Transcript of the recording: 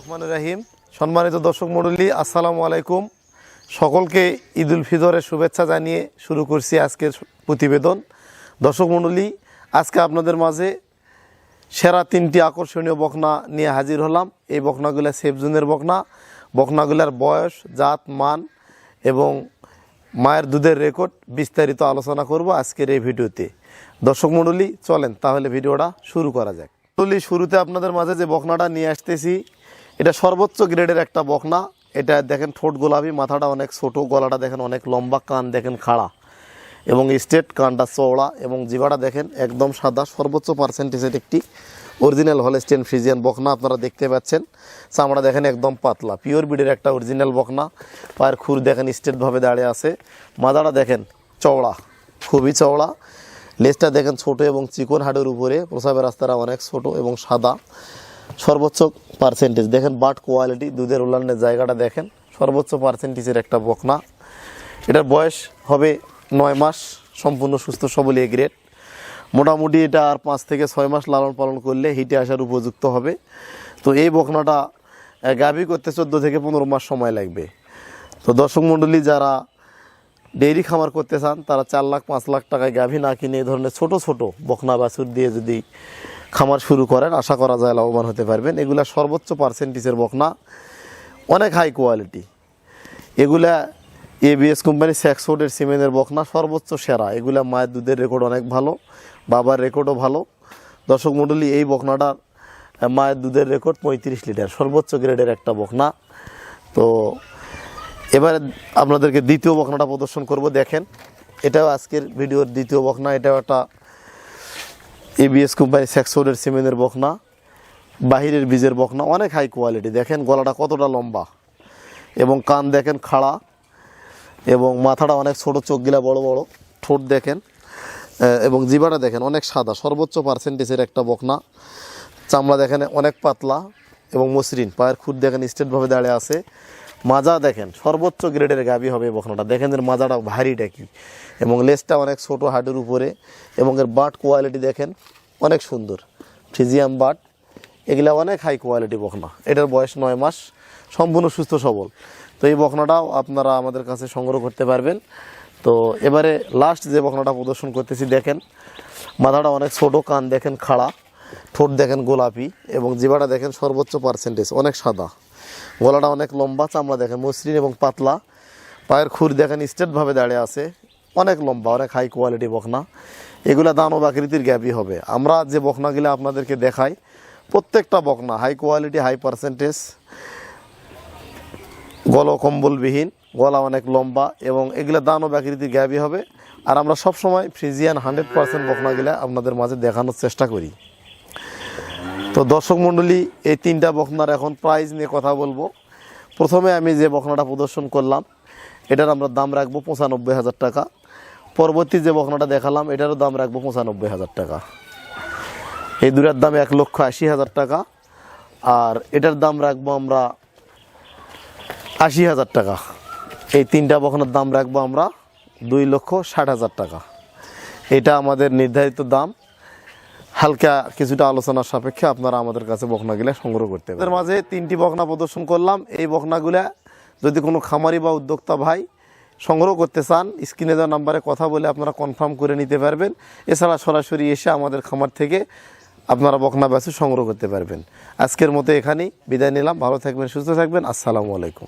রহমানুর রহিম। সম্মানিত দর্শক মণ্ডলী, আসসালামু আলাইকুম। সকলকে ঈদুল ফিতরের শুভেচ্ছা জানিয়ে শুরু করছি আজকের প্রতিবেদন। দর্শক মণ্ডলী, আজকে আপনাদের মাঝে সেরা 3টি আকর্ষণীয় বকনা নিয়ে হাজির হলাম। এই বকনাগুলো সেফজুনের বকনা। বকনাগুলার বয়স, জাত, মান এবং মায়ের দুধের রেকর্ড বিস্তারিত আলোচনা করব আজকের এই ভিডিওতে। দর্শক মণ্ডলী, চলেন তাহলে ভিডিওটা শুরু করা যাক। মণ্ডলী, শুরুতে আপনাদের মাঝে যে বকনাটা নিয়ে আসতেছি, এটা সর্বোচ্চ গ্রেডের একটা বকনা। এটা দেখেন ঠোঁট গোলাপি, মাথাটা অনেক ছোট, গলাটা দেখেন অনেক লম্বা, কান দেখেন খাড়া এবং স্ট্রেট, কানটা চওড়া এবং জিভাটা দেখেন একদম সাদা। সর্বোচ্চ পার্সেন্টেজের একটি অরিজিনাল হলস্টেইন ফ্রিজিয়ান বকনা আপনারা দেখতে পাচ্ছেন। চামড়া দেখেন একদম পাতলা, পিওর ব্রিডের একটা অরিজিনাল বকনা। পায়ের খুর দেখেন স্ট্রেটভাবে দাঁড়িয়ে আছে। মাথাটা দেখেন চওড়া, খুবই চওড়া। লেজটা দেখেন ছোট এবং চিকন হাড়ের উপরে, প্রসাবের রাস্তাটা অনেক ছোট এবং সাদা। সর্বোচ্চ পার্সেন্টেজ দেখেন, বাট কোয়ালিটি, দুধের উলানের জায়গাটা দেখেন, সর্বোচ্চ পার্সেন্টেজের একটা বকনা। এটার বয়স হবে 9 মাস, সম্পূর্ণ সুস্থ সবল এ গ্রেড। মোটামুটি এটা আর 5 থেকে 6 মাস লালন পালন করলে হিটে আসার উপযুক্ত হবে। তো এই বকনাটা গাভী করতে 14 থেকে 15 মাস সময় লাগবে। তো দর্শক মণ্ডলী, যারা ডেইরি খামার করতে চান তারা 4 লাখ 5 লাখ টাকায় গাভী না কিনে এই ধরনের ছোট ছোট বকনা বাছুর দিয়ে যদি খামার শুরু করেন, আশা করা যায় লাভবান হতে পারবেন। এগুলা সর্বোচ্চ পার্সেন্টেজের বকনা, অনেক হাই কোয়ালিটি। এগুলা এবিএস কোম্পানি স্যাক্সফোর্ডের সিমেন্টের বকনা, সর্বোচ্চ সেরা। এগুলা মায়ের দুধের রেকর্ড অনেক ভালো, বাবার রেকর্ডও ভালো। দর্শক মণ্ডলী, এই বকনাটার মায়ের দুধের রেকর্ড 35 লিটার, সর্বোচ্চ গ্রেডের একটা বকনা। তো এবারে আপনাদেরকে দ্বিতীয় বকনাটা প্রদর্শন করব। দেখেন, এটাও আজকের ভিডিওর দ্বিতীয় বকনা। এটাও একটা এবিএস কোম্পানি স্যাক্সফোর্ডের সিমেন্টের বকনা, বাহিরের বীজের বকনা, অনেক হাই কোয়ালিটি। দেখেন গলাটা কতটা লম্বা এবং কান দেখেন খাড়া এবং মাথাটা অনেক ছোট, চোখগুলা বড় বড়, ঠোঁট দেখেন এবং জিভাটা দেখেন অনেক সাদা। সর্বোচ্চ পার্সেন্টেজের একটা বকনা। চামড়া দেখেন অনেক পাতলা এবং মসৃণ। পায়ের খুঁট দেখেন স্ট্রেটভাবে দাঁড়িয়ে আছে। মাজা দেখেন সর্বোচ্চ গ্রেডের গাভী হবে এই বকনাটা। দেখেন এর মাজাটা ভারী ডাকি এবং লেজটা অনেক ছোট হাডের উপরে এবং এর বাট কোয়ালিটি দেখেন অনেক সুন্দর, ফ্রিজিয়াম বাট। এগুলা অনেক হাই কোয়ালিটি বকনা। এটার বয়স 9 মাস, সম্পূর্ণ সুস্থ সবল। তো এই বকনাটাও আপনারা আমাদের কাছে সংগ্রহ করতে পারবেন। তো এবারে লাস্ট যে বকনাটা প্রদর্শন করতেছি, দেখেন মাথাটা অনেক ছোট, কান দেখেন খাড়া, ঠোঁট দেখেন গোলাপি এবং জিভাটা দেখেন সর্বোচ্চ পার্সেন্টেজ অনেক সাদা। গলাটা অনেক লম্বা, চামড়া দেখেন মসৃণ এবং পাতলা। পায়ের খুর দেখেন স্ট্রেটভাবে দাঁড়িয়ে আছে, অনেক লম্বা, অনেক হাই কোয়ালিটি বকনা। এগুলা দানব আকৃতির গাভী হবে। আমরা যে বকনাগুলো আপনাদেরকে দেখাই, প্রত্যেকটা বকনা হাই কোয়ালিটি, হাই পার্সেন্টেজ, গলা কম্বলবিহীন, গলা অনেক লম্বা এবং এগুলো দানব আকৃতির গাভী হবে। আর আমরা সবসময় ফ্রিজিয়ান 100% বকনাগুলা আপনাদের মাঝে দেখানোর চেষ্টা করি। তো দর্শক মণ্ডলী, এই 3টা বকনার এখন প্রাইস নিয়ে কথা বলবো। প্রথমে আমি যে বকনাটা প্রদর্শন করলাম, এটার আমরা দাম রাখবো 95,000 টাকা। পরবর্তী যে বকনাটা দেখালাম, এটারও দাম রাখবো 95,000 টাকা। এই দুটার দাম 1,80,000 টাকা। আর এটার দাম রাখবো আমরা 80,000 টাকা। এই 3টা বকনার দাম রাখবো আমরা 2,60,000 টাকা। এটা আমাদের নির্ধারিত দাম। হালকা কিছুটা আলোচনার সাপেক্ষে আপনারা আমাদের কাছে বকনাগুলা সংগ্রহ করতে পারেন। এর মাঝে 3টি বকনা প্রদর্শন করলাম। এই বকনাগুলা যদি কোনো খামারি বা উদ্যোক্তা ভাই সংগ্রহ করতে চান, স্ক্রিনে দেওয়া নাম্বারে কথা বলে আপনারা কনফার্ম করে নিতে পারবেন। এছাড়া সরাসরি এসে আমাদের খামার থেকে আপনারা বকনা বাছুর সংগ্রহ করতে পারবেন। আজকের মতো এখানেই বিদায় নিলাম। ভালো থাকবেন, সুস্থ থাকবেন। আসসালামু আলাইকুম।